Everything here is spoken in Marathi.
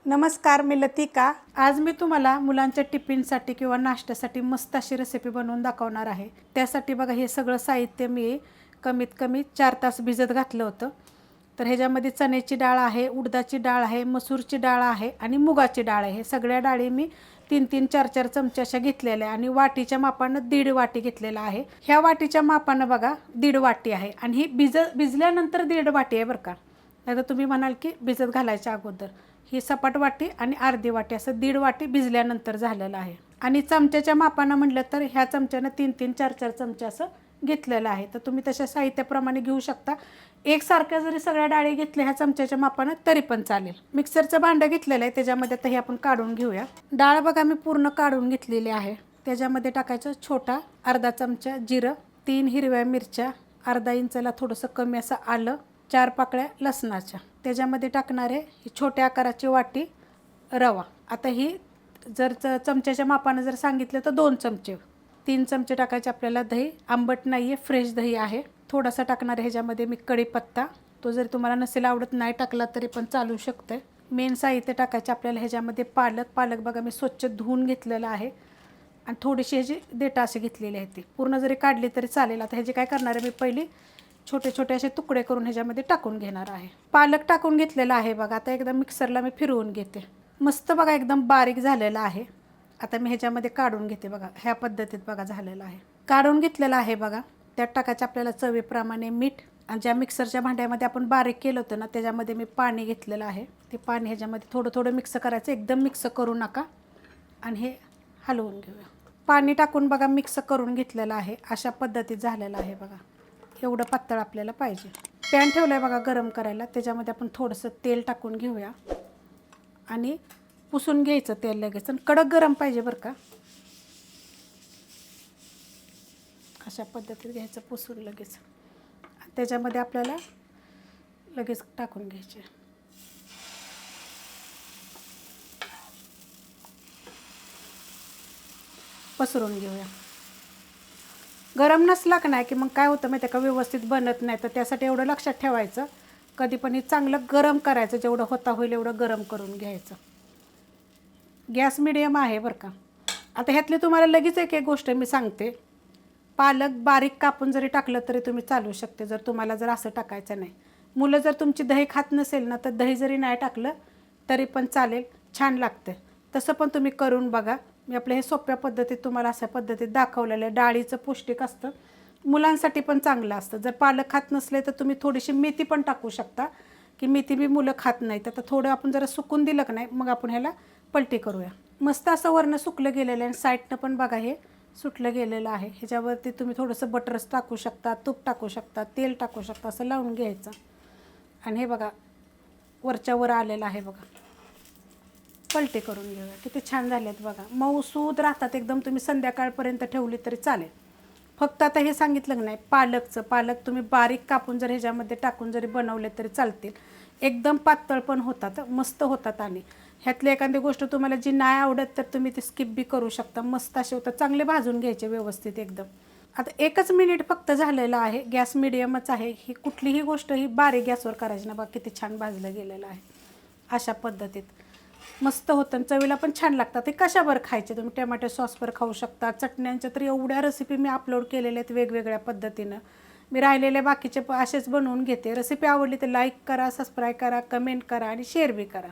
नमस्कार, मी लतिका. आज मी तुम्हाला मुलांच्या टिफिनसाठी किंवा नाश्त्यासाठी मस्त अशी रेसिपी बनवून दाखवणार आहे. त्यासाठी बघा हे सगळं साहित्य मी कमीत कमी 4 तास भिजत घातलं होतं. तर ह्याच्यामध्ये चण्याची डाळ आहे, उडदाची डाळ आहे, मसूरची डाळ आहे आणि मुगाची डाळ आहे. हे सगळ्या डाळी मी 3-3, 4-4 चमचे अशा घेतलेल्या आहे आणि वाटीच्या मापानं 1.5 वाटी घेतलेला आहे. ह्या वाटीच्या मापानं बघा 1.5 वाटी आहे आणि ही भिजल्यानंतर 1.5 वाटी आहे बरं का. नाहीतर तुम्ही म्हणाल की भिजत घालायच्या अगोदर. ही सपाट वाटी आणि अर्धी वाटी असं 1.5 वाटी भिजल्यानंतर झालेलं आहे. आणि चमच्याच्या मापानं म्हटलं तर ह्या चमच्यानं 3-3, 4-4 चमचे असं घेतलेलं आहे. तर तुम्ही तशा साहित्याप्रमाणे घेऊ शकता. एकसारख्या जरी सगळ्या डाळी घेतल्या ह्या चमच्याच्या मापानं तरी पण चालेल. मिक्सरचं भांडं घेतलेलं आहे, त्याच्यामध्ये आता हे आपण काढून घेऊया. डाळ बघा मी पूर्ण काढून घेतलेली आहे. त्याच्यामध्ये टाकायचं छोटा अर्धा चमचा जिरं, 3 हिरव्या मिरच्या, अर्धा इंचाला थोडंसं कमी असं आलं, 4 पाकळ्या लसणाच्या. त्याच्यामध्ये टाकणार आहे ही छोट्या आकाराची वाटी रवा. आता ही जर चमच्याच्या मापानं जर सांगितलं तर 2 चमचे. 3 चमचे टाकायचे आपल्याला दही. आंबट नाही आहे, फ्रेश दही आहे. थोडासा टाकणार आहे ह्याच्यामध्ये मी कढीपत्ता. तो जर तुम्हाला नसेल आवडत नाही टाकला तरी पण चालू शकतं. मेन साहित्य टाकायचे आपल्याला ह्याच्यामध्ये पालक बघा मी स्वच्छ धुवून घेतलेलं आहे आणि थोडीशी ह्याची देठं अशी घेतलेली आहे. ती पूर्ण जरी काढली तरी चालेल. आता ह्याची काय करणार आहे मी पहिली छोटे छोटे असे तुकडे करून ह्याच्यामध्ये टाकून घेणार आहे. पालक टाकून घेतलेला आहे बघा. आता एकदम मिक्सरला मी फिरवून घेते. मस्त बघा एकदम बारीक झालेला आहे. आता मी ह्याच्यामध्ये काढून घेते बघा. ह्या पद्धतीत बघा झालेलं आहे. काढून घेतलेलं आहे बघा. त्यात टाकायचं आपल्याला चवीप्रमाणे मीठ आणि ज्या मिक्सरच्या भांड्यामध्ये आपण बारीक केलं होतं ना त्याच्यामध्ये मी पाणी घेतलेलं आहे. ते पाणी ह्याच्यामध्ये थोडं थोडं मिक्स करायचं, एकदम मिक्स करू नका. आणि हे हलवून घेऊया. पाणी टाकून बघा मिक्स करून घेतलेलं आहे. अशा पद्धतीत झालेलं आहे बघा. एवढं पातळ आपल्याला पाहिजे. पॅन ठेवलं आहे बघा गरम करायला. त्याच्यामध्ये आपण थोडंसं तेल टाकून घेऊया आणि पुसून घ्यायचं तेल लगेच. आणि कडक गरम पाहिजे बरं का. अशा पद्धतीत घ्यायचं पुसून लगेच. त्याच्यामध्ये आपल्याला लगेच टाकून घ्यायचे. पसरून घेऊया. गरम नसला का नाही की मग काय होतं माहिती आहे का, व्यवस्थित बनत नाही. तर त्यासाठी एवढं लक्षात ठेवायचं कधी पण हे चांगलं गरम करायचं. जेवढं होता होईल एवढं गरम करून घ्यायचं. गॅस मिडियम आहे बरं का. आता ह्यातली तुम्हाला लगेच एक गोष्ट मी सांगते. पालक बारीक कापून जरी टाकलं तरी तुम्ही चालू शकते जर तुम्हाला जर असं टाकायचं नाही. मुलं जर तुमची दही खात नसेल ना तर दही जरी नाही टाकलं तरी पण चालेल, छान लागतं. तसं पण तुम्ही करून बघा. मी आपल्या हे सोप्या पद्धतीत तुम्हाला अशा पद्धतीत दाखवलेलं आहे. डाळीचं पौष्टिक असतं, मुलांसाठी पण चांगलं असतं. जर पालक खात नसले तर तुम्ही थोडीशी मेथी पण टाकू शकता की मेथी बी मुलं खात नाहीत. तर थोडं आपण जरा सुकून दिलं का नाही मग आपण ह्याला पलटी करूया. मस्त असं वरनं सुकलं गेलेलं आहे आणि साईडनं पण बघा हे सुटलं गेलेलं आहे. ह्याच्यावरती तुम्ही थोडंसं बटरच टाकू शकता, तूप टाकू शकता, तेल टाकू शकता. असं लावून घ्यायचं आणि हे बघा वरच्या वर आलेलं आहे बघा. पलटी करून घेऊया. किती छान झालेत बघा. मऊसूद राहतात एकदम. तुम्ही संध्याकाळपर्यंत ठेवली तरी चालेल. फक्त आता हे सांगितलं नाही पालक तुम्ही बारीक कापून जर ह्याच्यामध्ये टाकून जरी बनवले तरी चालतील. एकदम पातळ पण होतात, मस्त होतात. आणि ह्यातली एखादी गोष्ट तुम्हाला जी नाही आवडत तर तुम्ही ते स्किप बी करू शकता. मस्त असे होतात. चांगले भाजून घ्यायचे व्यवस्थित एकदम. आता 1च मिनिट फक्त झालेलं आहे. गॅस मिडियमच आहे. ही कुठलीही गोष्ट ही बारीक गॅसवर करायची ना. बघा किती छान भाजलं गेलेलं आहे. अशा पद्धतीत मस्त होतं आणि चवीला पण छान लागतात. ते कशावर खायचे तुम्ही, टोमॅटो सॉसवर खाऊ शकता. चटण्यांच्या तर एवढ्या रेसिपी मी अपलोड केलेल्या आहेत वेगवेगळ्या पद्धतीनं. मी राहिलेले बाकीचे असेच बनवून घेते. रेसिपी आवडली तर लाईक करा, सबस्क्राईब करा, कमेंट करा आणि शेअर बी करा.